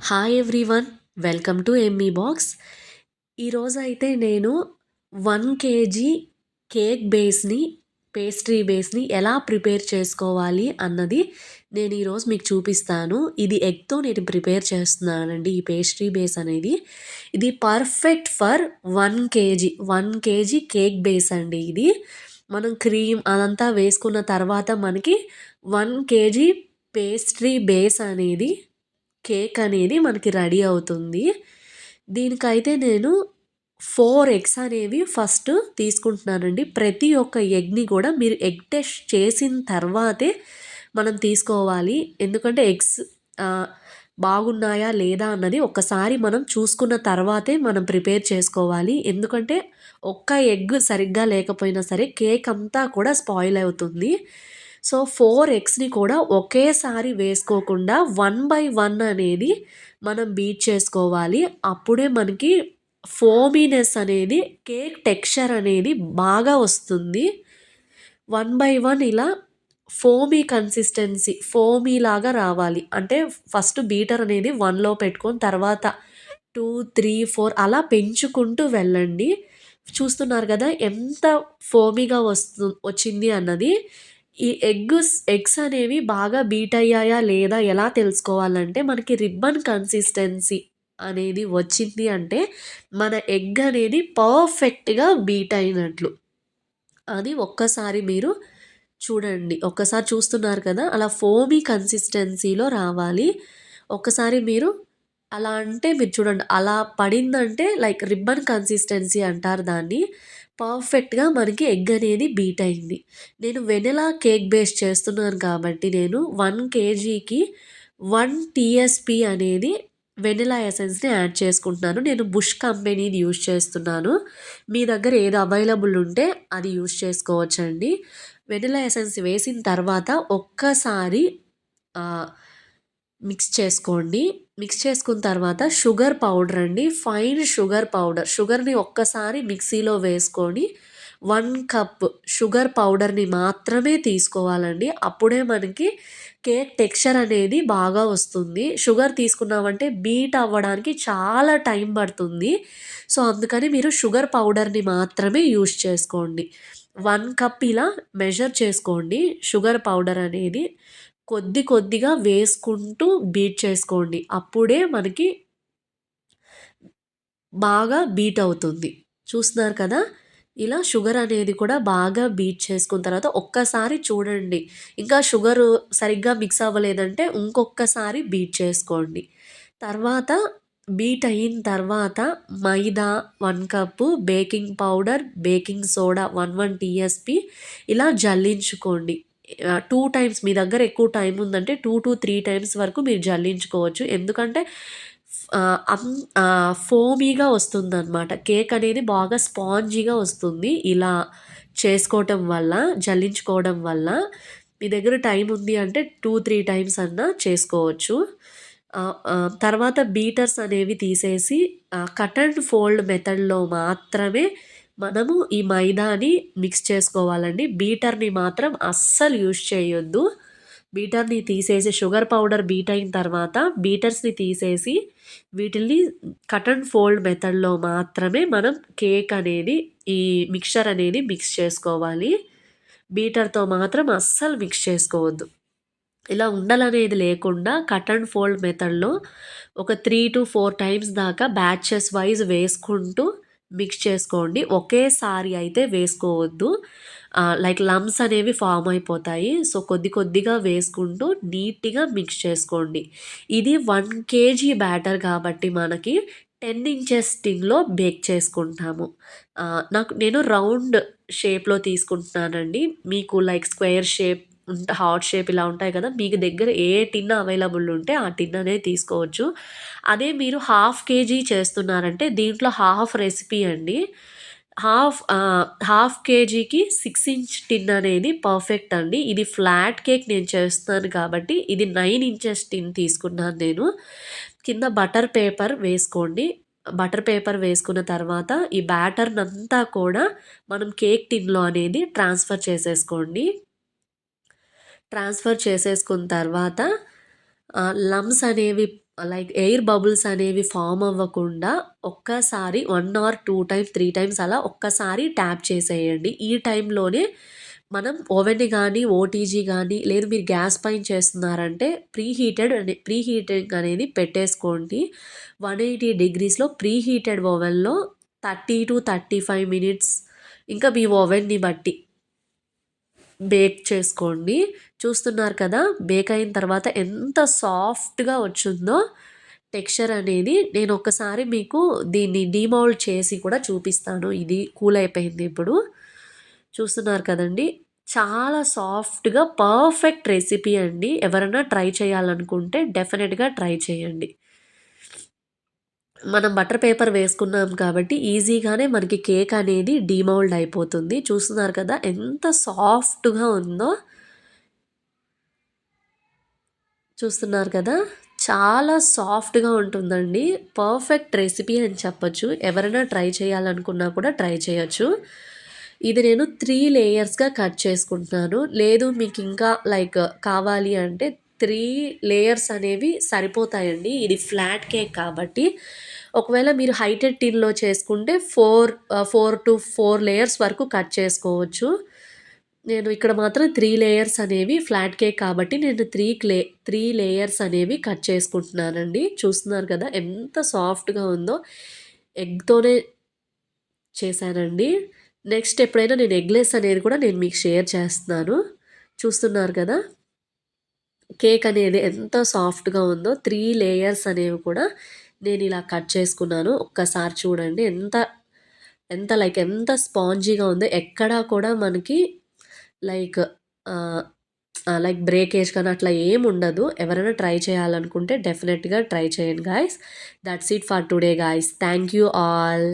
Hi everyone, welcome to Emmy box. ఈరోజైతే నేను 1 kg cake బేస్ని, pastry బేస్ని ఎలా ప్రిపేర్ చేసుకోవాలి అన్నది నేను ఈరోజు మీకు చూపిస్తాను. ఇది ఎగ్తో నేను ప్రిపేర్ చేస్తున్నానండి. ఈ పేస్ట్రీ బేస్ అనేది ఇది perfect for 1 kg cake base అండి. ఇది మనం క్రీమ్ అదంతా వేసుకున్న తర్వాత మనకి 1 kg పేస్ట్రీ బేస్ అనేది, కేక్ అనేది మనకి రెడీ అవుతుంది. దీనికైతే నేను 4 ఎగ్స్ అనేవి ఫస్ట్ తీసుకుంటున్నానండి. ప్రతి ఒక్క ఎగ్‌ని కూడా మీరు ఎగ్ టెస్ట్ చేసిన తర్వాతే మనం తీసుకోవాలి. ఎందుకంటే ఎగ్స్ బాగున్నాయా లేదా అన్నది ఒక్కసారి మనం చూసుకున్న తర్వాతే మనం ప్రిపేర్ చేసుకోవాలి. ఎందుకంటే ఒక్క ఎగ్ సరిగ్గా లేకపోయినా సరే కేక్ అంతా కూడా స్పాయిల్ అవుతుంది. సో 4 ఎగ్స్‌ని కూడా ఒకేసారి వేసుకోకుండా 1/1 అనేది మనం బీట్ చేసుకోవాలి. అప్పుడే మనకి ఫోమీనెస్ అనేది, కేక్ టెక్స్చర్ అనేది బాగా వస్తుంది. 1/1 ఇలా ఫోమీ కన్సిస్టెన్సీ, ఫోమీ లాగా రావాలి. అంటే ఫస్ట్ బీటర్ అనేది 1లో పెట్టుకొని తర్వాత 2, 3, 4 అలా పెంచుకుంటూ వెళ్ళండి. చూస్తున్నారు కదా ఎంత ఫోమీగా వచ్చింది అన్నది. ఈ ఎగ్స్ అనేవి బాగా బీట్ అయ్యాయా లేదా ఎలా తెలుసుకోవాలంటే, మనకి రిబ్బన్ కన్సిస్టెన్సీ అనేది వచ్చింది అంటే మన ఎగ్ అనేది పర్ఫెక్ట్‌గా బీట్ అయినట్లు. అది ఒక్కసారి మీరు చూడండి. ఒక్కసారి చూస్తున్నారు కదా! అలా ఫోమీ కన్సిస్టెన్సీలో రావాలి. ఒక్కసారి మీరు అలా అంటే మీరు చూడండి. అలా పడిందంటే లైక్ రిబ్బన్ కన్సిస్టెన్సీ అంటారు దాన్ని. పర్ఫెక్ట్‌గా మనకి ఎగ్ అనేది బీట్ అయింది. నేను వెనిలా కేక్ బేస్ చేస్తున్నాను కాబట్టి నేను 1 kgకి 1 టీఎస్‌పీ అనేది వెనిలా ఎసెన్స్‌ని యాడ్ చేసుకుంటున్నాను. నేను బుష్ కంపెనీది యూజ్ చేస్తున్నాను. మీ దగ్గర ఏది అవైలబుల్ ఉంటే అది యూజ్ చేసుకోవచ్చండి. వెనిలా ఎసెన్స్ వేసిన తర్వాత ఒక్కసారి మిక్స్ చేసుకోండి. మిక్స్ చేసుకున్న తర్వాత షుగర్ పౌడర్ అండి. Fine sugar powder. షుగర్‌ని ఒక్కసారి మిక్సీలో వేసుకొని 1 కప్ షుగర్ పౌడర్‌ని మాత్రమే తీసుకోవాలండి. అప్పుడే మనకి కేక్ టెక్స్చర్ అనేది బాగా వస్తుంది. షుగర్ తీసుకున్నామంటే బీట్ అవ్వడానికి చాలా టైం పడుతుంది. సో, అందుకని మీరు షుగర్ పౌడర్‌ని మాత్రమే యూజ్ చేసుకోండి. 1 కప్ ఇలా మెజర్ చేసుకోండి. షుగర్ పౌడర్ అనేది కొద్దిగా వేసుకుంటూ బీట్ చేసుకోండి. అప్పుడే మనకి బాగా బీట్ అవుతుంది. చూస్తున్నారు కదా! ఇలా షుగర్ అనేది కూడా బాగా బీట్ చేసుకున్న తర్వాత ఒక్కసారి చూడండి. ఇంకా షుగరు సరిగ్గా మిక్స్ అవ్వలేదంటే ఇంకొక్కసారి బీట్ చేసుకోండి. తర్వాత బీట్ అయిన తర్వాత మైదా 1 cup, baking powder, baking soda 1 tsp ఇలా జల్లించుకోండి. 2 టైమ్స్ మీ దగ్గర ఎక్కువ టైం ఉందంటే 2-3 టైమ్స్ వరకు మీరు జల్లించుకోవచ్చు. ఎందుకంటే ఫోమీగా వస్తుందనమాట. కేక్ అనేది బాగా స్పాంజీగా వస్తుంది. ఇలా చేసుకోవటం వల్ల, జల్లించుకోవడం వల్ల. మీ దగ్గర టైం ఉంది అంటే 2-3 టైమ్స్ అన్నా చేసుకోవచ్చు. తర్వాత బీటర్స్ అనేవి తీసేసి కట్ అండ్ ఫోల్డ్ మెథడ్‌లో మాత్రమే మనము ఈ మైదాని మిక్స్ చేసుకోవాలండి. బీటర్‌ని మాత్రం అస్సలు యూజ్ చేయొద్దు. బీటర్‌ని తీసేసి షుగర్ పౌడర్ బీట్ అయిన తర్వాత బీటర్స్‌ని తీసేసి వీటిల్ని కట్ అండ్ ఫోల్డ్ మెథడ్‌లో మాత్రమే మనం కేక్ అనేది, ఈ మిక్స్చర్ అనేది మిక్స్ చేసుకోవాలి. బీటర్‌తో మాత్రం అస్సలు మిక్స్ చేసుకోవద్దు. ఇలా ఉండలనేది లేకుండా కట్ అండ్ ఫోల్డ్ మెథడ్‌లో ఒక 3-4 టైమ్స్ దాకా బ్యాచెస్ వైస్ వేసుకుంటూ మిక్స్ చేసుకోండి. ఒకేసారి అయితే వేసుకోవద్దు. లైక్ లంప్స్ అనేవి ఫార్మ్ అయిపోతాయి. సో, కొద్దిగా వేసుకుంటూ నీట్‌గా మిక్స్ చేసుకోండి. ఇది 1 కేజీ బ్యాటర్ కాబట్టి మనకి 10 ఇంచెస్ టిన్‌లో బేక్ చేసుకుంటాము. నేను రౌండ్ షేప్‌లో తీసుకుంటున్నానండి. మీకు like square shape, heart shape ఇలా ఉంటాయి కదా! మీకు దగ్గర ఏ టిన్ అవైలబుల్ ఉంటే ఆ టిన్ అనేది తీసుకోవచ్చు. అదే మీరు హాఫ్ కేజీ చేస్తున్నారంటే దీంట్లో హాఫ్ రెసిపీ అండి. హాఫ్ కేజీకి 6 ఇంచ్ టిన్ అనేది పర్ఫెక్ట్ అండి. ఇది ఫ్లాట్ కేక్ నేను చేస్తున్నాను కాబట్టి ఇది 9 ఇంచెస్ టిన్ తీసుకున్నాను నేను. కింద బటర్ పేపర్ వేసుకోండి. బటర్ పేపర్ వేసుకున్న తర్వాత ఈ బ్యాటర్‌నంతా కూడా మనం కేక్ టిన్‌లో అనేది ట్రాన్స్‌ఫర్ చేసేసుకోండి. ట్రాన్స్‌ఫర్ చేసేసుకున్న తర్వాత లంప్స్ అనేవి లైక్ ఎయిర్ బబుల్స్ అనేవి ఫార్మ్ అవ్వకుండా ఒక్కసారి 1 ఆర్ 2 టైమ్స్, 3 టైమ్స్ అలా ఒక్కసారి ట్యాప్ చేసేయండి. ఈ టైంలోనే మనం ఓవెన్‌ని గానీ, ఓటీజీ గానీ, లేదు మీరు గ్యాస్ పైన చేస్తున్నారంటే ప్రీ హీటింగ్ అనేది పెట్టేసుకోండి. 180 డిగ్రీస్‌లో ప్రీ హీటెడ్ ఓవెన్‌లో 30-35 మినిట్స్, ఇంకా మీ ఓవెన్‌ని బట్టి బేక్ చేసుకోండి. చూస్తున్నారు కదా! బేక్ అయిన తర్వాత ఎంత సాఫ్ట్‌గా వచ్చిందో టెక్స్చర్ అనేది. నేను ఒక్కసారి మీకు దీన్ని డీమౌల్డ్ చేసి కూడా చూపిస్తాను. ఇది కూల్ అయిపోయింది ఇప్పుడు. చూస్తున్నారు కదండీ! చాలా సాఫ్ట్‌గా పర్ఫెక్ట్ రెసిపీ అండి. ఎవరైనా ట్రై చేయాలనుకుంటే డెఫినిట్‌గా ట్రై చేయండి. మనం బటర్ పేపర్ వేసుకున్నాం కాబట్టి ఈజీగానే మనకి కేక్ అనేది డీమౌల్డ్ అయిపోతుంది. చూస్తున్నారు కదా! ఎంత సాఫ్ట్‌గా ఉందో. చూస్తున్నారు కదా! చాలా సాఫ్ట్‌గా ఉంటుందండి. పర్ఫెక్ట్ రెసిపీ అని చెప్పొచ్చు. ఎవరైనా ట్రై చేయాలనుకున్నా కూడా ట్రై చేయొచ్చు. ఇది నేను 3 లేయర్స్‌గా కట్ చేసుకుంటున్నాను. లేదు మీకింకా లైక్ కావాలి అంటే 3 లేయర్స్ అనేవి సరిపోతాయండి. ఇది ఫ్లాట్ కేక్ కాబట్టి. ఒకవేళ మీరు హైటెడ్ టిన్‌లో చేసుకుంటే 4 లేయర్స్ వరకు కట్ చేసుకోవచ్చు. నేను ఇక్కడ మాత్రం 3 లేయర్స్ అనేవి ఫ్లాట్ కేక్ కాబట్టి నేను 3 లేయర్స్ అనేవి కట్ చేసుకుంటున్నానండి. చూస్తున్నారు కదా! ఎంత సాఫ్ట్‌గా ఉందో. ఎగ్‌తోనే చేశానండి. నెక్స్ట్ ఎప్పుడైనా నేను ఎగ్‌లెస్ అనేది కూడా నేను మీకు షేర్ చేస్తున్నాను. చూస్తున్నారు కదా! కేక్ అనేది ఎంత సాఫ్ట్‌గా ఉందో. 3 లేయర్స్ అనేవి కూడా నేనిలా కట్ చేసుకున్నాను. ఒక్కసారి చూడండి ఎంత స్పాంజీగా ఉందో. ఎక్కడా కూడా మనకి లైక్ ఆహ్, లైక్ బ్రేకేజ్ కానీ అట్లా ఏముండదు. ఎవరైనా ట్రై చేయాలనుకుంటే డెఫినిట్‌గా ట్రై చేయండి guys. That's it for today guys. Thank you all.